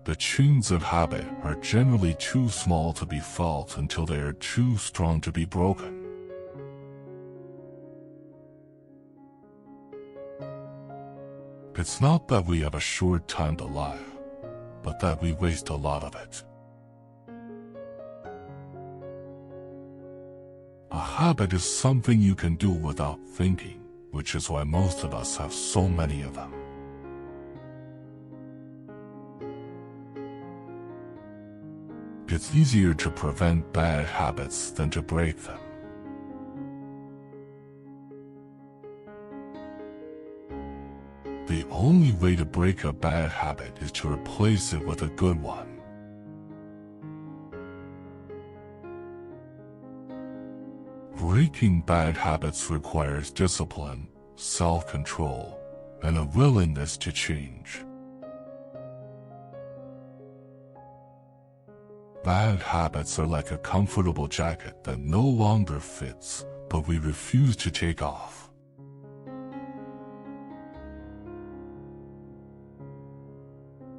The chains of habit are generally too small to be felt until they are too strong to be broken. It's not that we have a short time to live, but that we waste a lot of it. A habit is something you can do without thinking, which is why most of us have so many of them. It's easier to prevent bad habits than to break them. The only way to break a bad habit is to replace it with a good one. Breaking bad habits requires discipline, self-control, and a willingness to change. Bad habits are like a comfortable jacket that no longer fits, but we refuse to take off.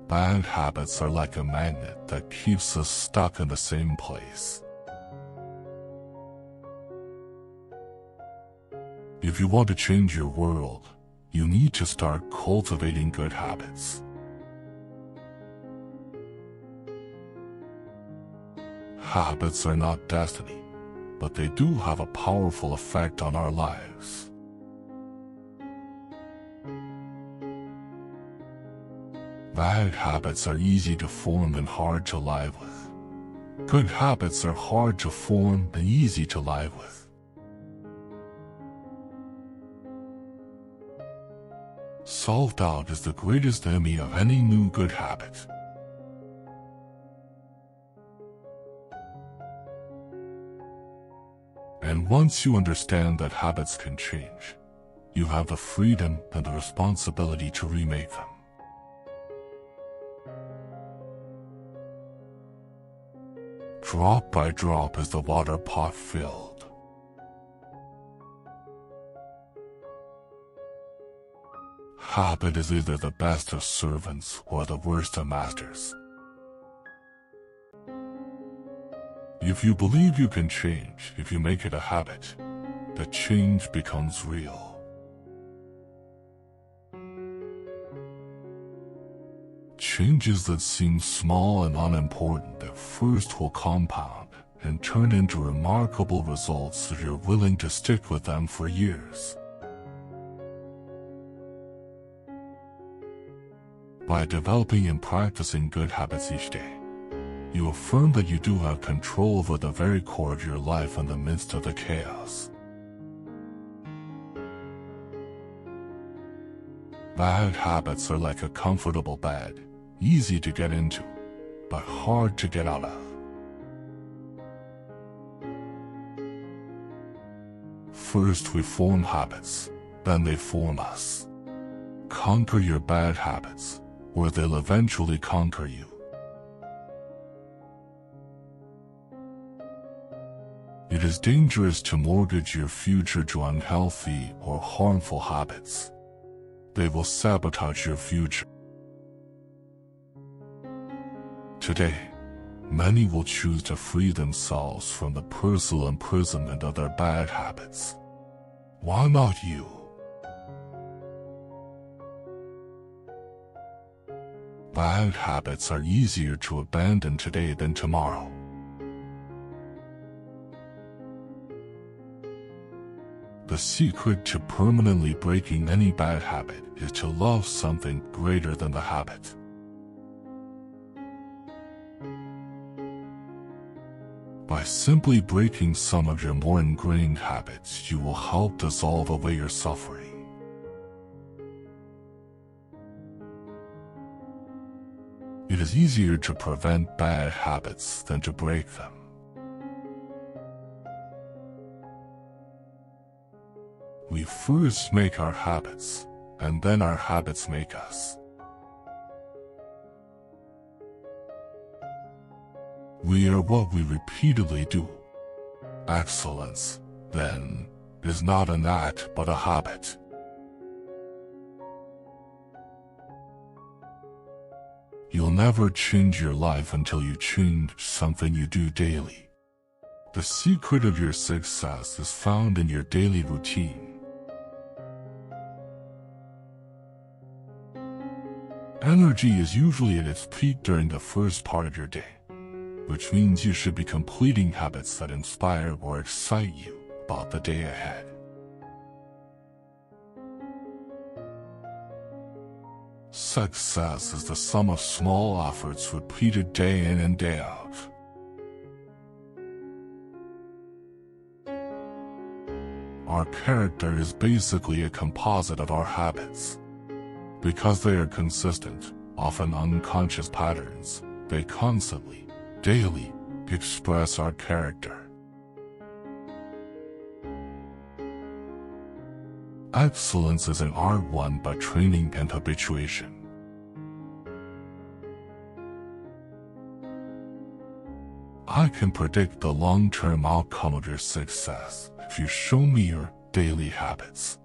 Bad habits are like a magnet that keeps us stuck in the same place. If you want to change your world, you need to start cultivating good habits. Habits are not destiny, but they do have a powerful effect on our lives. Bad habits are easy to form and hard to live with. Good habits are hard to form and easy to live with. Self-doubt is the greatest enemy of any new good habit. And once you understand that habits can change, you have the freedom and the responsibility to remake them. Drop by drop is the water pot filled. Habit is either the best of servants or the worst of masters. If you believe you can change, if you make it a habit, the change becomes real. Changes that seem small and unimportant at first will compound and turn into remarkable results if you're willing to stick with them for years. By developing and practicing good habits each day, you affirm that you do have control over the very core of your life in the midst of the chaos. Bad habits are like a comfortable bed, easy to get into, but hard to get out of. First we form habits, then they form us. Conquer your bad habits, or they'll eventually conquer you. It is dangerous to mortgage your future to unhealthy or harmful habits. They will sabotage your future. Today, many will choose to free themselves from the personal imprisonment of their bad habits. Why not you? Bad habits are easier to abandon today than tomorrow. The secret to permanently breaking any bad habit is to love something greater than the habit. By simply breaking some of your more ingrained habits, you will help dissolve away your suffering. It is easier to prevent bad habits than to break them. We first make our habits, and then our habits make us. We are what we repeatedly do. Excellence, then, is not an act but a habit. You'll never change your life until you change something you do daily. The secret of your success is found in your daily routine. Energy is usually at its peak during the first part of your day, which means you should be completing habits that inspire or excite you about the day ahead. Success is the sum of small efforts repeated day in and day out. Our character is basically a composite of our habits. Because they are consistent, often unconscious patterns, they constantly, daily, express our character. Excellence is an art won by training and habituation. I can predict the long-term outcome of your success if you show me your daily habits.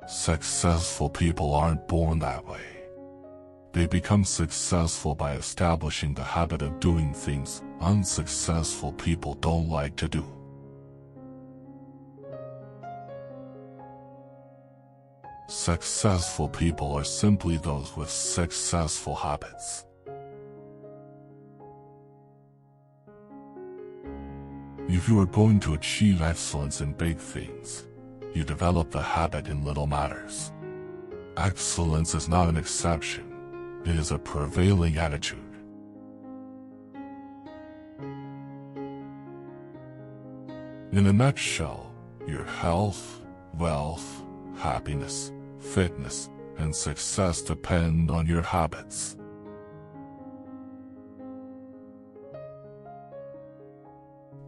Successful people aren't born that way. They become successful by establishing the habit of doing things unsuccessful people don't like to do. Successful people are simply those with successful habits. If you are going to achieve excellence in big things, you develop the habit in little matters. Excellence is not an exception. It is a prevailing attitude. In a nutshell, your health, wealth, happiness, fitness, and success depend on your habits.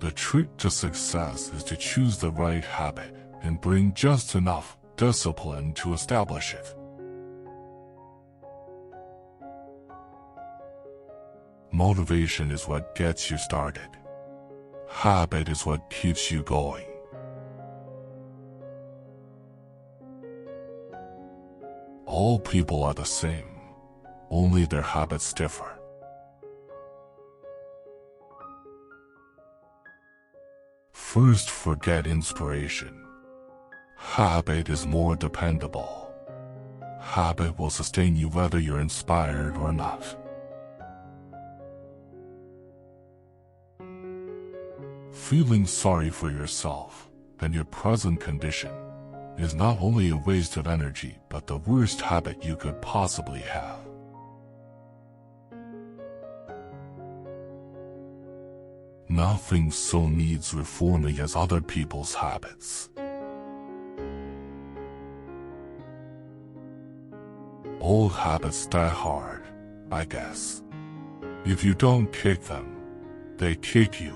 The trick to success is to choose the right habit and bring just enough discipline to establish it. Motivation is what gets you started. Habit is what keeps you going. All people are the same, only their habits differ. First, forget inspiration. Habit is more dependable. Habit will sustain you whether you're inspired or not. Feeling sorry for yourself and your present condition is not only a waste of energy, but the worst habit you could possibly have. Nothing so needs reforming as other people's habits. Old habits die hard, I guess. If you don't kick them, they kick you.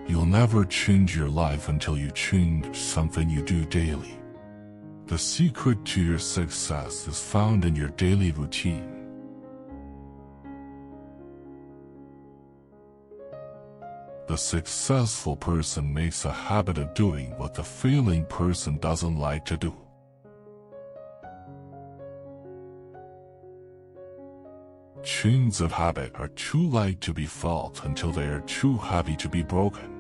You'll never change your life until you change something you do daily. The secret to your success is found in your daily routine. The successful person makes a habit of doing what the failing person doesn't like to do. Chains of habit are too light to be felt until they are too heavy to be broken.